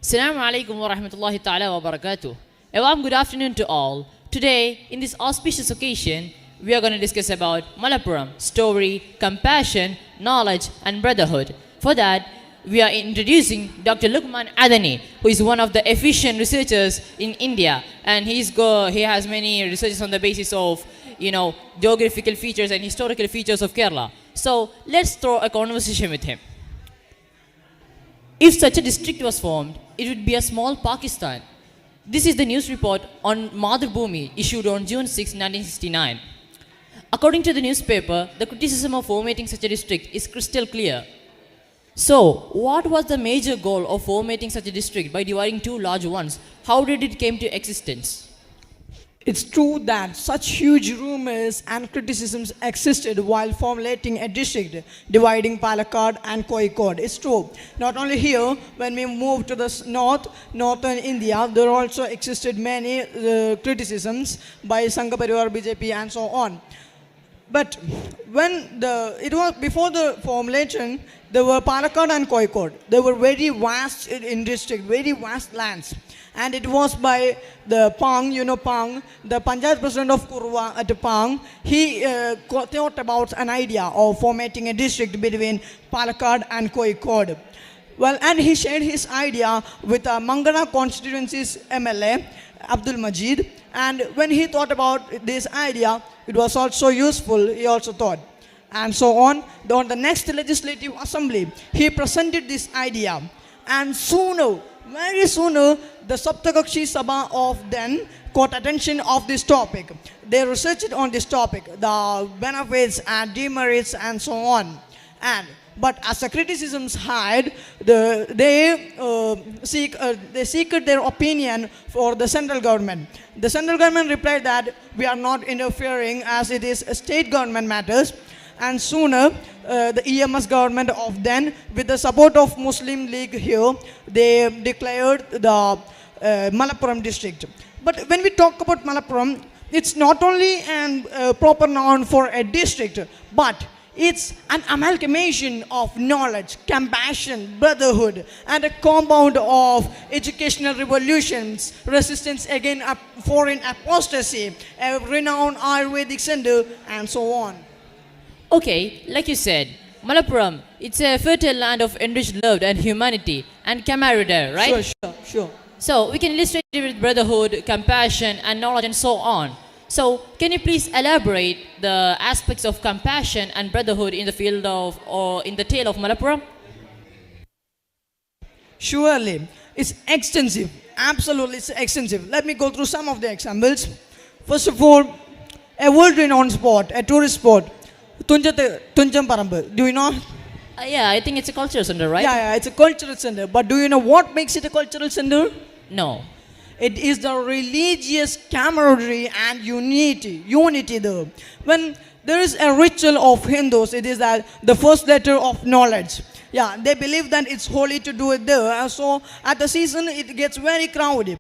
Assalamu alaikum wa rahmatullahi ta'ala wa barakatuh. A warm good afternoon to all. Today, in this auspicious occasion, we are going to discuss about Malappuram, story, compassion, knowledge and brotherhood. For that, we are introducing Dr. Lukman Adani, who is one of the efficient researchers in India, and he has many researches on the basis of geographical features and historical features of Kerala. So let's throw a conversation with him. If such a district was formed, it would be a small Pakistan. This is the news report on Madhubhumi issued on June 6, 1969. According to the newspaper, the criticism of formatting such a district is crystal clear. So, what was the major goal of formatting such a district by dividing two large ones? How did it came to existence? It's true that such huge rumors and criticisms existed while formulating a district dividing Palakkad and Kozhikode. It's true. Not only here, when we moved to the northern India, there also existed many criticisms by Sangha Parivar, BJP and so on. But when it was before the formulation, there were Palakkad and Kozhikode. They were very vast in district, very vast lands. And it was by the Pang, Pang, the Panchayat president of Kurwa at Pang. He thought about an idea of formatting a district between Palakkad and Kozhikode. Well, and he shared his idea with Mangala constituency's MLA, Abdul Majid. And when he thought about this idea, it was also useful, he also thought. And so on the next legislative assembly, he presented this idea. And very sooner, the Saptakakshi Sabha of then caught attention of this topic. They researched on this topic, the benefits and demerits and so on. But as the criticisms had, they seek their opinion for the central government. The central government replied that we are not interfering as it is state government matters. And sooner, the EMS government of then, with the support of Muslim League here, they declared the Malappuram district. But when we talk about Malappuram, it's not only a proper noun for a district, but it's an amalgamation of knowledge, compassion, brotherhood, and a compound of educational revolutions, resistance against foreign apostasy, a renowned Ayurvedic center, and so on. Okay, like you said, Malappuram, it's a fertile land of enriched love and humanity and camaraderie, right? Sure. So, we can illustrate it with brotherhood, compassion and knowledge and so on. So, can you please elaborate the aspects of compassion and brotherhood in the field of, or in the tale of Malappuram? Surely. It's extensive. Absolutely, it's extensive. Let me go through some of the examples. First of all, a world-renowned spot, a tourist spot, Tunjam Parambu. Do you know? Yeah, I think it's a cultural center, right? Yeah, it's a cultural center. But do you know what makes it a cultural center? No. It is the religious camaraderie and unity there. When there is a ritual of Hindus, it is that the first letter of knowledge. Yeah, they believe that it's holy to do it there. So at the season, it gets very crowded.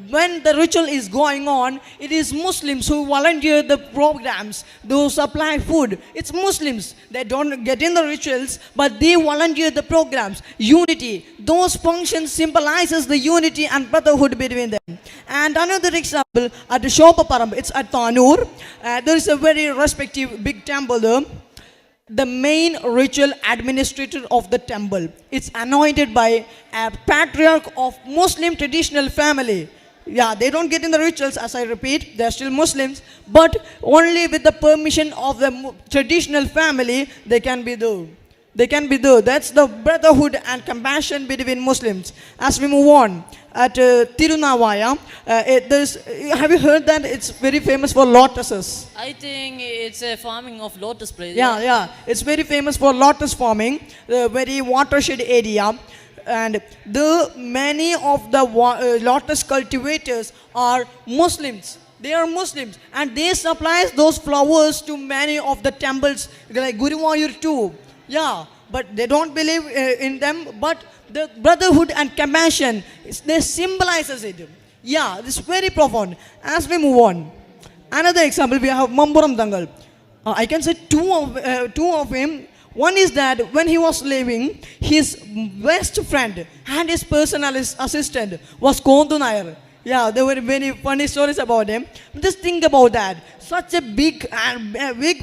When the ritual is going on, it is Muslims who volunteer the programs, those supply food. It's Muslims. They don't get in the rituals, but they volunteer the programs. Unity. Those functions symbolizes the unity and brotherhood between them. And another example, at the Shopa Param, it's at Tanur. There is a very respective big temple there. The main ritual administrator of the temple. It's anointed by a patriarch of Muslim traditional family. Yeah, they don't get in the rituals, as I repeat, they're still Muslims, but only with the permission of the traditional family, they can be there. That's the brotherhood and compassion between Muslims. As we move on, at Tirunavaya, have you heard that it's very famous for lotuses? I think it's a farming of lotus place. Yeah. It's very famous for lotus farming, the very watershed area. And many of the lotus cultivators are Muslims. They are Muslims. And they supply those flowers to many of the temples, like Guruvayur too. Yeah, but they don't believe in them. But the brotherhood and compassion, they symbolizes it. Yeah, this is very profound. As we move on, another example, we have Mamburam Dangal. I can say two of him. One is that when he was living, his best friend and his personal assistant was Kondu Nair. Yeah, there were many funny stories about him. Just think about that. Such a big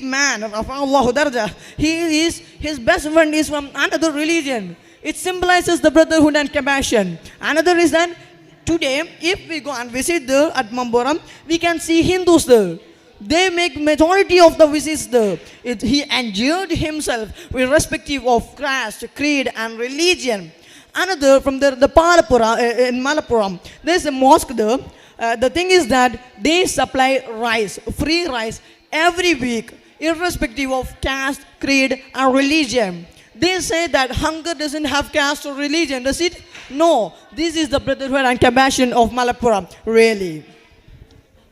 man of Allah Darja. His best friend is from another religion. It symbolizes the brotherhood and compassion. Another is that today, if we go and visit there at Mamboram, we can see Hindus there. They make majority of the visits there. He endured himself irrespective of caste, creed and religion. Another from the Palapura in Malappuram, there's a mosque there. The thing is that they supply rice, free rice every week, irrespective of caste, creed and religion. They say that hunger doesn't have caste or religion, does it? No, this is the brotherhood and compassion of Malappuram, really.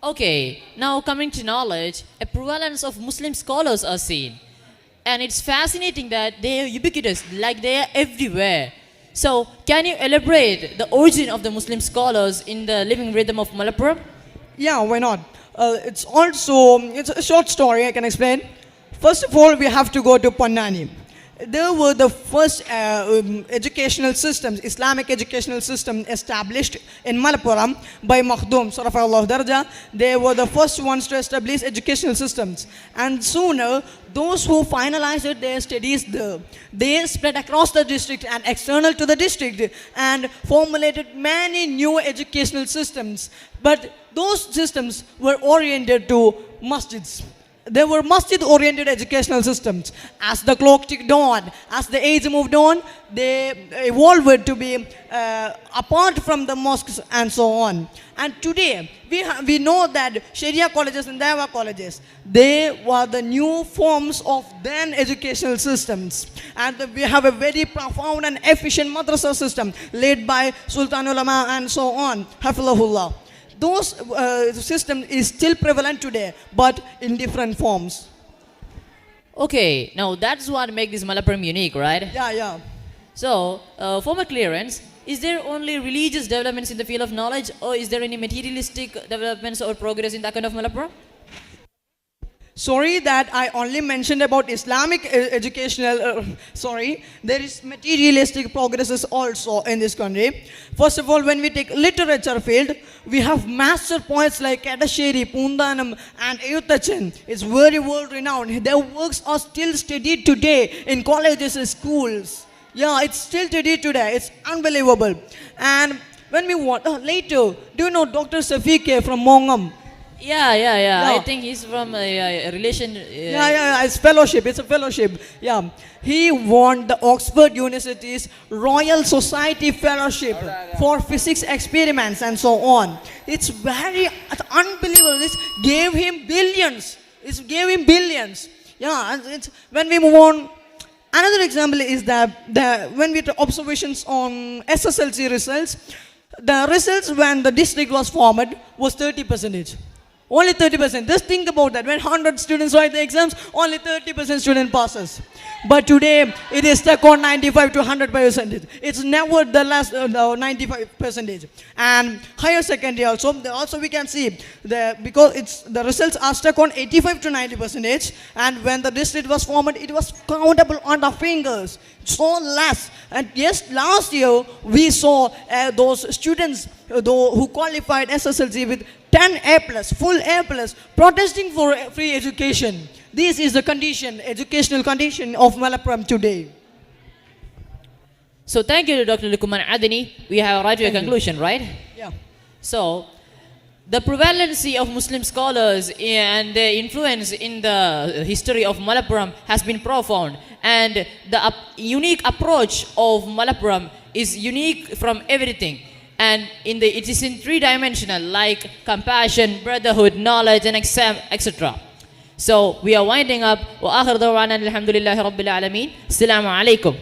Okay, now coming to knowledge, a prevalence of Muslim scholars are seen. And it's fascinating that they are ubiquitous, like they are everywhere. So, can you elaborate the origin of the Muslim scholars in the living rhythm of Malappuram? Yeah, why not? It's a short story I can explain. First of all, we have to go to Pannani. There were the first educational systems, Islamic educational system established in Malappuram by Makhdum, Sarafallah Darja. They were the first ones to establish educational systems. And sooner, those who finalized their studies there, they spread across the district and external to the district and formulated many new educational systems. But those systems were oriented to masjids. They were masjid-oriented educational systems. As the clock ticked on, as the age moved on, they evolved to be apart from the mosques and so on. And today, we know that Sharia colleges and Dawa colleges, they were the new forms of then educational systems. And we have a very profound and efficient madrasa system led by Sultan Ulama and so on, Hafizahullah. Those system is still prevalent today, but in different forms. Okay, now that's what makes this Malappuram unique, right? Yeah. So, for my clearance, is there only religious developments in the field of knowledge, or is there any materialistic developments or progress in the account of Malappuram? Sorry that I only mentioned about Islamic educational, there is materialistic progresses also in this country. First of all, when we take literature field, we have master poets like Kadasheri, Pundanam and Ayuttachan. It's very world renowned. Their works are still studied today in colleges and schools. Yeah, it's still studied today. It's unbelievable. And when we want, later, do you know Dr. Safique from Mongam? Yeah. I think he's from a relation. It's fellowship. It's a fellowship. Yeah. He won the Oxford University's Royal Society Fellowship for physics experiments and so on. It's unbelievable. This gave him billions. Yeah. And when we move on, another example is that when we do observations on SSLC results, the results when the district was formed was 30%. Only 30%. Just think about that. When 100 students write the exams, only 30% student passes. But today, it is stuck on 95 to 100%. It's never the last 95%. And higher secondary also we can see because the results are stuck on 85 to 90%. And when the district was formed, it was countable on the fingers. So less. And yes, last year we saw those students who qualified SSLC with 10 A+, full A+, protesting for free education. This is the condition, educational condition of Malappuram today. So thank you to Dr. Lukuman Adini. We have arrived to a conclusion, right? Yeah. So, the prevalency of Muslim scholars and their influence in the history of Malappuram has been profound. And the unique approach of Malappuram is unique from everything. And it is in three-dimensional, like compassion, brotherhood, knowledge, and etc. So we are winding up. وآخر دعوانا الحمد لله رب العالمين. السلام عليكم.